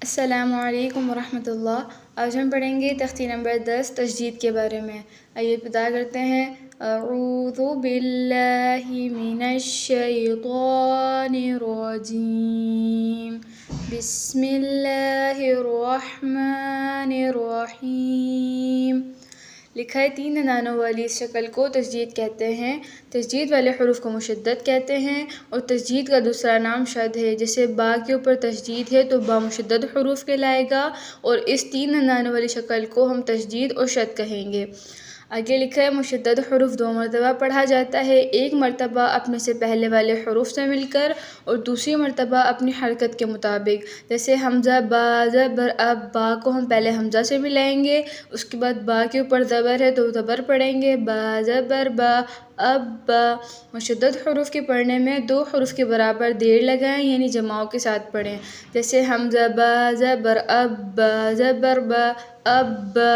अस्सलामु अलैकुम वरहमतुल्लाह। आज हम पढ़ेंगे तख्ती नंबर 10 तशदीद के बारे में। आइए इब्तिदा करते हैं। अऊज़ु बिल्लाहि मिनश शैतानिर रजीम। बिस्मिल्लाहिर रहमानिर रहीम। लिखा है 3 नानों वाली इस शक्ल को तशदीद कहते हैं। तशदीद वाले हरूफ को मुशद्दद कहते हैं और तशदीद का दूसरा नाम शद है। जैसे बा के ऊपर तशदीद है तो बा मुशद्दद हरूफ कहलाएगा और इस 3 नानों वाली शक्ल को हम तशदीद और शद कहेंगे। आगे लिखा है मुशद्दद हरूफ 2 मरतबा पढ़ा जाता है। एक मरतबा अपने से पहले वाले हरूफ से मिलकर और दूसरी मरतबा अपनी हरकत के मुताबिक। जैसे हमज़ा बा ज़बर अब, बा को हम पहले हमज़ा से मिलाएंगे, उसके बाद बा के ऊपर ज़बर है तो ज़बर पढ़ेंगे, बा ज़बर बा अब बा। मुशद्दद हरूफ के पढ़ने में 2 हरूफ के बराबर देर लगाएं, यानी जमाओं के साथ पढ़ें। जैसे हमज़ा बा ज़बर अब, बा ज़बर बा अब बा।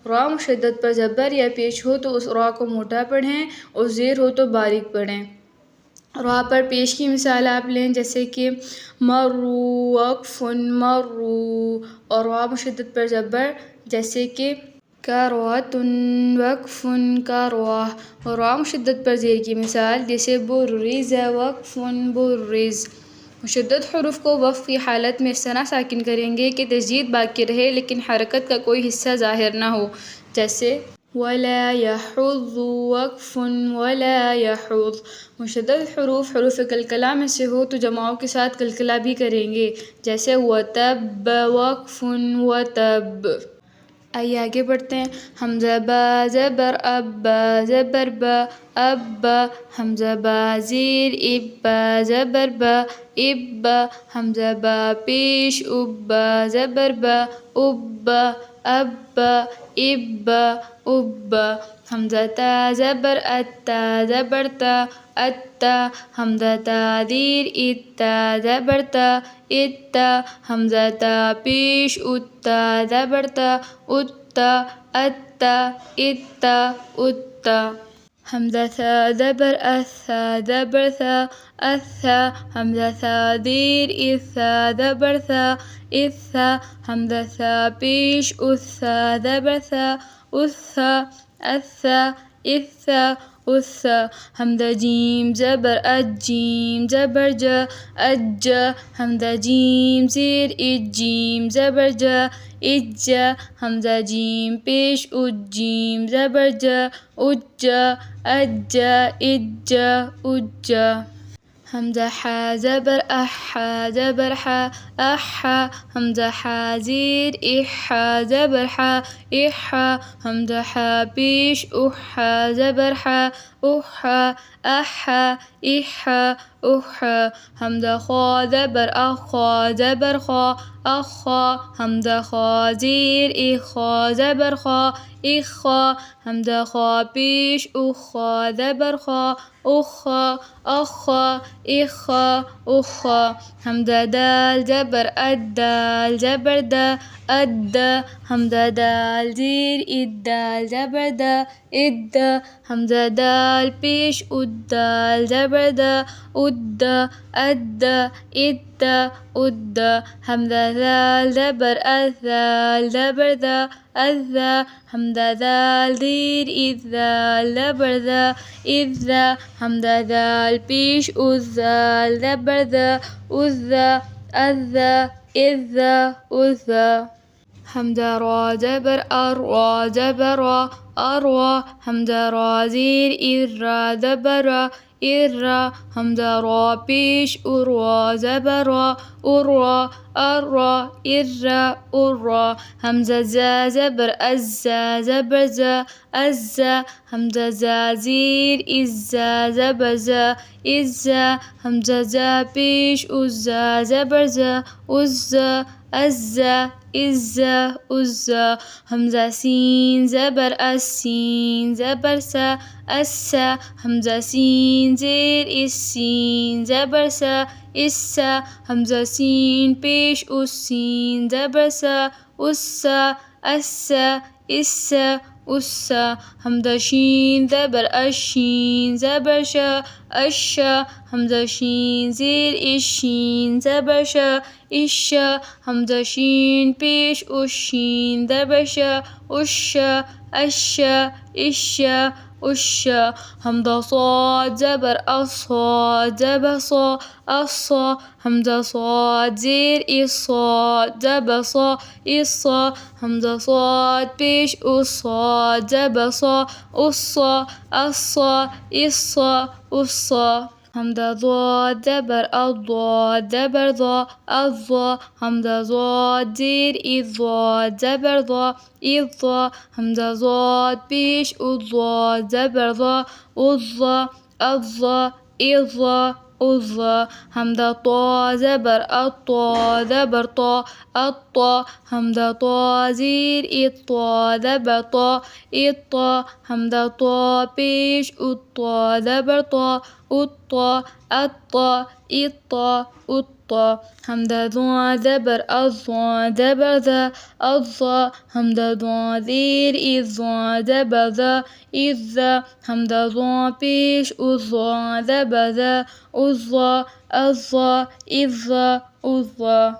रा मुशद्दद पर ज़बर या पेश हो तो उस रा को मोटा पढ़ें और ज़ेर हो तो बारीक पढ़ें। रा पर पेश की मिसाल आप लें, जैसे कि मर्रू वक़्फ़ुन मर्रू, और रा मुशद्दद पर ज़बर जैसे कि करवातुन वक़्फ़ुन करवा। और रा मुशद्दद पर ज़ेर की मिसाल जैसे बुर्रिज़ वक़्फ़ुन बुर्रिज़। मुशद्दद हरूफ को वक़्फ़ की हालत में इस तरह साकिन करेंगे कि तशदीद बाकी रहे लेकिन हरकत का कोई हिस्सा ज़ाहिर ना हो। जैसे वला यहुज़्ज़ु वक़्फ़ुन वला यहुज़्ज़। मुशद्दद हरूफ हरूफ कलकला में से हो तो जमाओं के साथ कलकला भी करेंगे। जैसे वतब वक़्फ़ुन वतब। आइए आगे बढ़ते हैं। हमज़ा बा ज़बर अब, बा ज़बर बा अब बा। हमज़ा बा ज़ेर इब, बा ज़बर बा इब बा। हमज़ा बा पेश उब, बा ज़बर बा उब बा अब बा इब बा उब बा। हमज़ा ता ज़बर अत्ता ज़बर ता अत्ता। हमज़ा ता ज़ेर इत्ता ज़बर ता इत्ता। हमज़ा ता पेश उत्ता ज़बर ता उत्ता अत्ता इत्ता उत्ता। हमज़ा सा ज़बर अस्सा ज़बर सा अस्सा। हमज़ा सा ज़ेर इस्सा ज़बर सा इस्सा। हमज़ा सा पेश उस्सा ज़बर सा उस्सा अस्सा इस्सा उस्सा। हमज़ा जीम ज़बर अज्जीम ज़बर ज अज्ज। हमज़ा जीम ज़ेर इज्जीम ज़बर ज इज्ज। हमज़ा जीम पेश उज्जीम ज़बर ज उज्ज अज्ज इज्ज उज्ज। हमज़ा हा ज़बर अहा ज़बर हा अहा। हमज़ा हा ज़ेर इहा ज़बर हा इहा। हमज़ा हा पेश उहा ज़बर हा उहा अहा इहा उहा। हमज़ा खा ज़बर अखा ज़बर खा अखा। हमज़ा खा ज़ेर इखा ज़बर खा इखा। हमज़ा खा पेश उखा ज़बर खा उखा अखा इखा उखा। हमज़ा दाल ज़बर अद्दाल ज़बर दा अद्द। हमज़ा दाल ज़ेर इद्दाल ज़बर दा इद्द। हमज़ा दाल पेश उद्दाल ज़बर दा उद्द अद्द इद्द उद्द। हमज़ा दाल ज़बर अज़्ज़ाल ज़बर दा अज़्ज़ा। हमज़ा दाल ज़ेर इज़्ज़ाल ज़बर दा इज़्ज़ा। हमज़ा दाल पेश उज़्ज़ाल ज़बर दा उज़्ज़ा अज़्ज़ा इज़्ज़ा उज़्ज़ा। हमज़ा रा ज़बर अर्रा ज़बर रा अर्रा। हमज़ा रा ज़ेर इर्रा ज़बर रा इर्रा। हमज़ा रा पेश उर्रा ज़बर रा उर्रा अर्रा इर्रा उर्रा। हमज़ा ज़ा ज़बर अज़्ज़ा ज़बर ज़ा अज़्ज़ा। हमज़ा ज़ा ज़ेर इज़्ज़ा ज़बर ज़ा इज़्ज़ा। हमज़ा ज़ा पेश उज़्ज़ा ज़बर ज़ा उज़्ज़ा अज़्ज़ा इज़्ज़ा उज़्ज़ा। हमज़ा सीन ज़बर अस्सीन ज़बर सा अस्सा। हमज़ा सीन ज़ेर इस्सीन ज़बर सा इस्सा। हमज़ा सीन पेश उस्सीन ज़बर सा उस्सा अस्सा इस्सा أسا. همزة شين زبر الشين زبر شا الشا. همزة شين زير الشين زبر شا الشا. همزة شين بيش الشين زبر شا الشا الشا الشا الشا. همزة صاد زبر الصاد زبر صا الصا. همزة صاد زير الصاد زبر صا الصا. همزة صاد بيش الصاد زبر صا الصا الصا الصا الصا. همزة ضاد زبر الضاد زبر ضا الضا. همزة ضاد زير الضاد زبر ضا الضا. همزة ضاد بيش الضاد زبر ضا الضا الضا الضا الضا. همزة طا زبر الطا زبر طا الطا. همزة طا زير الطا زبر طا الطا. همزة طا بيش الطا زبر طا الطا الطا الطا الطا. همزة ضا زبر الضا زبر ذا الضا. همزة ضا زير الضا زبر ذا الذا. همزة ضا بيش الضا زبر ذا الضا الضا الضا الضا.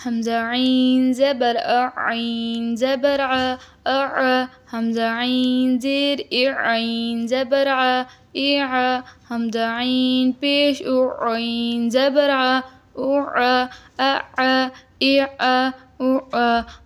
همزة عين زبر عين زبر ع أع. همزة عين زير عين زبر ع إع. همزة عين بيش عين زبر ع أع أع إع أع.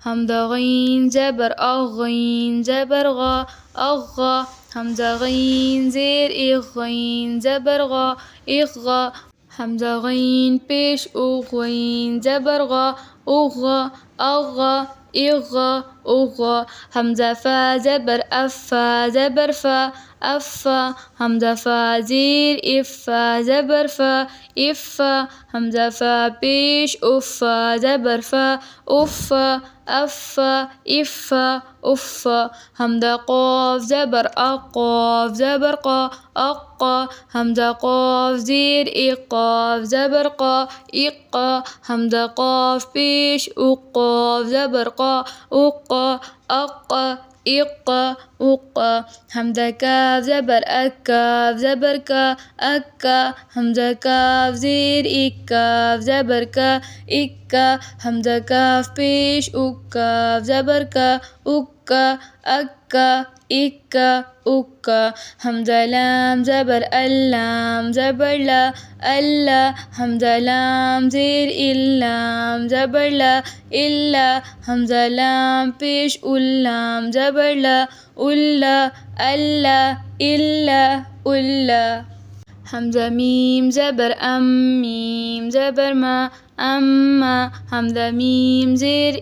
همزة غين زبر غين زبر غا أغا. همزة غين زير غين زبر غا إغا. همزة غين بيش غين زبر غا أغا أغا إغا أغا. همزة فا زبر أفا زبر فا أفا. همزة فا زير إفا زبر فا إفا. همزة فا بيش أفا زبر فا أفا أفا إفا أفا. همزة قاف زبر أقاف زبر قا أقا. همزة قاف زير إقاف زبر قا إقا. همزة قاف بيش أقاف زبر قا أقا أقا إقا أقا. همزة كاف زبر أكاف زبر كا أكا. همزة كاف زير إكاف زبر كا إكا. همزة كاف بيش أكاف زبر كا أكا أكا إكا أكا. همزة لام زبر اللام زبر لا ألا. همزة لام زير اللام زبر لا إلا. همزة لام بيش اللام زبر لا ألا ألا إلا ألا. همزة ميم زبر ميم زبر ما أما. همزة ميم زير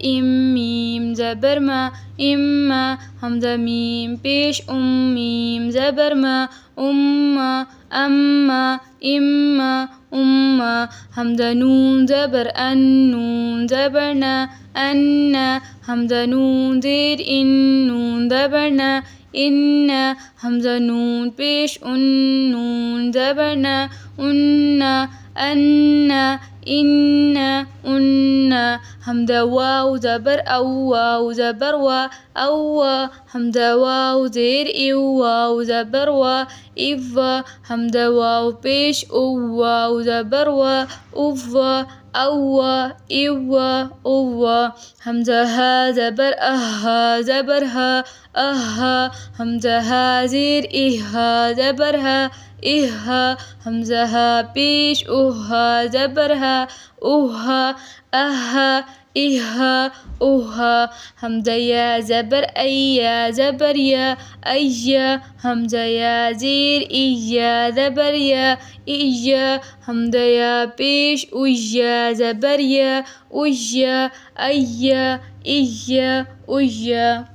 ميم زبر ما إما. همزة ميم بيش ميم زبر ما أما أما إما أما. همزة نون زبر النون زبرنا أنا. همزة نون زير النون زبرنا إنا. همزة نون بيش النون زبرنا أنا أنا إنا أنا. همزة واو زبر واو زبر وا أوا. همزة واو زير واو زبر وا إفا. همزة واو بيش واو زبر وا أفا أوا إوا أوا. همزة ها زبر أها زبر ها أها. همزة ها زير إها زبر ها إها. همزة ها بيش أها زبر ها أها أها إها أها. همزة يا زبر أيا زبر يا أيا. همزة يا زير إيا زبر يا إيا. همزة يا بيش أيا زبر يا أيا أيا إيا أيا.